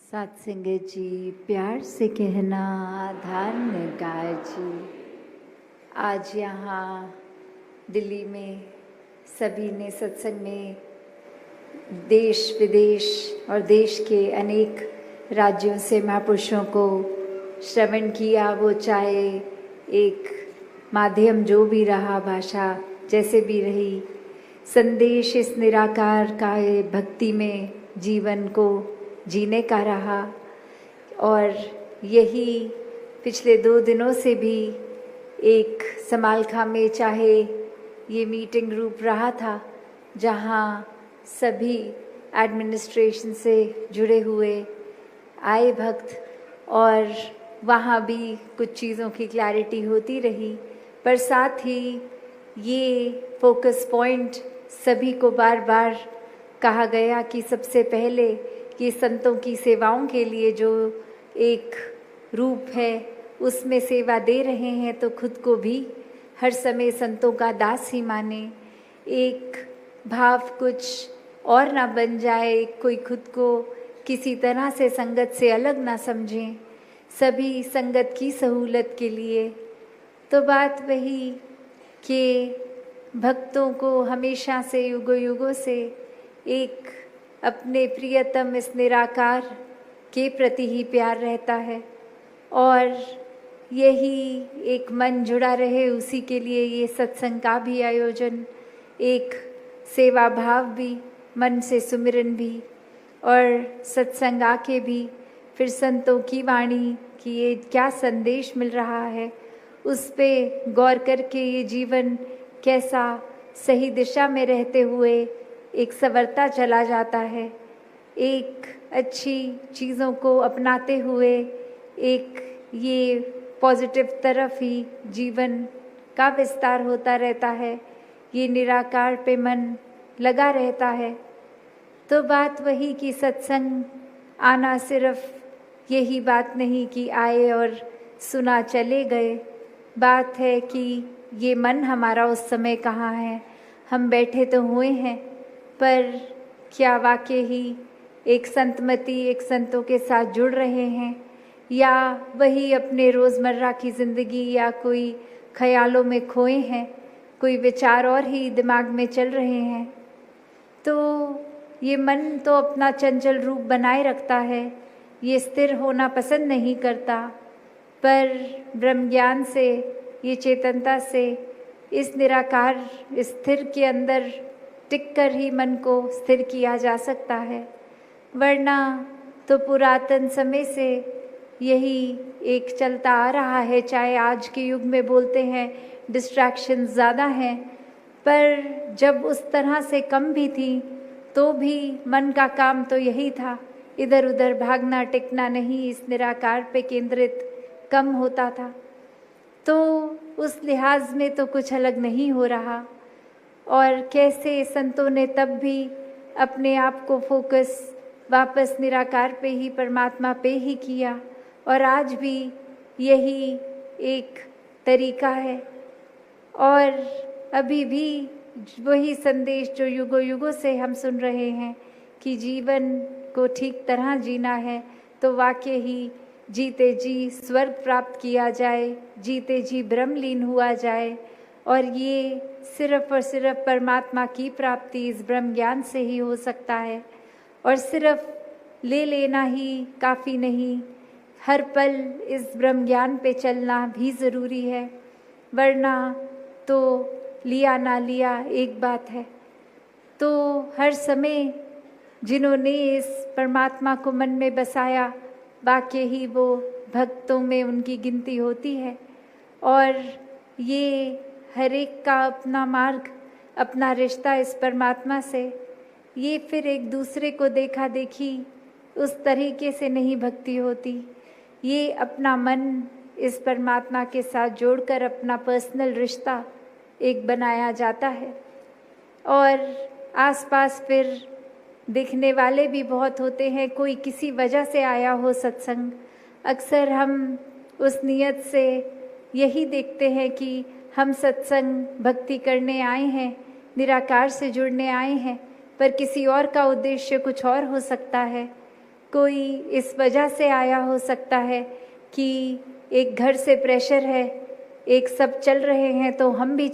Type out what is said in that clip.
सात संगत जी, प्यार से कहना धन्य गाय जी। आज यहाँ दिल्ली में सभी ने सत्संग में देश विदेश और देश के अनेक राज्यों से महापुरुषों को श्रवण किया। वो चाहे एक माध्यम जो भी रहा, भाषा जैसे भी रही, संदेश इस निराकार का भक्ति में जीवन को जीने का रहा। और यही पिछले 2 दिनों से भी एक समालखा में चाहे ये मीटिंग रूप रहा था, जहाँ सभी एडमिनिस्ट्रेशन से जुड़े हुए आए भक्त, और वहाँ भी कुछ चीज़ों की क्लैरिटी होती रही। पर साथ ही ये फोकस पॉइंट सभी को बार बार कहा गया कि सबसे पहले कि संतों की सेवाओं के लिए जो एक रूप है उसमें सेवा दे रहे हैं, तो खुद को भी हर समय संतों का दास ही माने। एक भाव कुछ और ना बन जाए, कोई खुद को किसी तरह से संगत से अलग ना समझें, सभी संगत की सहूलत के लिए। तो बात वही कि भक्तों को हमेशा से युगों युगों से एक अपने प्रियतम इस निराकार के प्रति ही प्यार रहता है, और यही एक मन जुड़ा रहे उसी के लिए ये सत्संग का भी आयोजन, एक सेवा भाव भी, मन से सुमिरन भी, और सत्संग आके भी फिर संतों की वाणी कि ये क्या संदेश मिल रहा है उस पे गौर करके ये जीवन कैसा सही दिशा में रहते हुए एक संवरता चला जाता है। एक अच्छी चीज़ों को अपनाते हुए एक ये पॉजिटिव तरफ ही जीवन का विस्तार होता रहता है, ये निराकार पे मन लगा रहता है। तो बात वही कि सत्संग आना सिर्फ यही बात नहीं कि आए और सुना चले गए। बात है कि ये मन हमारा उस समय कहाँ है। हम बैठे तो हुए हैं, पर क्या वाकई ही एक संतमती, एक संतों के साथ जुड़ रहे हैं, या वही अपने रोज़मर्रा की ज़िंदगी या कोई ख्यालों में खोए हैं, कोई विचार और ही दिमाग में चल रहे हैं। तो ये मन तो अपना चंचल रूप बनाए रखता है, ये स्थिर होना पसंद नहीं करता। पर ब्रह्म ज्ञान से, ये चेतनता से, इस निराकार स्थिर के अंदर टिककर ही मन को स्थिर किया जा सकता है। वरना तो पुरातन समय से यही एक चलता आ रहा है। चाहे आज के युग में बोलते हैं डिस्ट्रैक्शन ज़्यादा हैं, पर जब उस तरह से कम भी थी तो भी मन का काम तो यही था, इधर उधर भागना टिकना नहीं, इस निराकार पे केंद्रित कम होता था। तो उस लिहाज में तो कुछ अलग नहीं हो रहा। और कैसे संतों ने तब भी अपने आप को फोकस वापस निराकार पे ही, परमात्मा पे ही किया, और आज भी यही एक तरीका है। और अभी भी वही संदेश जो युगों युगों से हम सुन रहे हैं कि जीवन को ठीक तरह जीना है तो वाकई ही जीते जी स्वर्ग प्राप्त किया जाए, जीते जी ब्रह्मलीन हुआ जाए। और ये सिर्फ और सिर्फ परमात्मा की प्राप्ति इस ब्रह्म ज्ञान से ही हो सकता है। और सिर्फ ले लेना ही काफ़ी नहीं, हर पल इस ब्रह्म ज्ञान पे चलना भी ज़रूरी है। वरना तो लिया ना लिया एक बात है। तो हर समय जिन्होंने इस परमात्मा को मन में बसाया, बाकी ही वो भक्तों में उनकी गिनती होती है। और ये हर एक का अपना मार्ग, अपना रिश्ता इस परमात्मा से, ये फिर एक दूसरे को देखा देखी उस तरीके से नहीं भक्ति होती। ये अपना मन इस परमात्मा के साथ जोड़कर अपना पर्सनल रिश्ता एक बनाया जाता है। और आसपास फिर दिखने वाले भी बहुत होते हैं, कोई किसी वजह से आया हो सत्संग। अक्सर हम उस नियत से यही देखते हैं कि हम सत्संग भक्ति करने आए हैं, निराकार से जुड़ने आए हैं, पर किसी और का उद्देश्य कुछ और हो सकता है। कोई इस वजह से आया हो सकता है कि एक घर से प्रेशर है, एक सब चल रहे हैं तो हम भी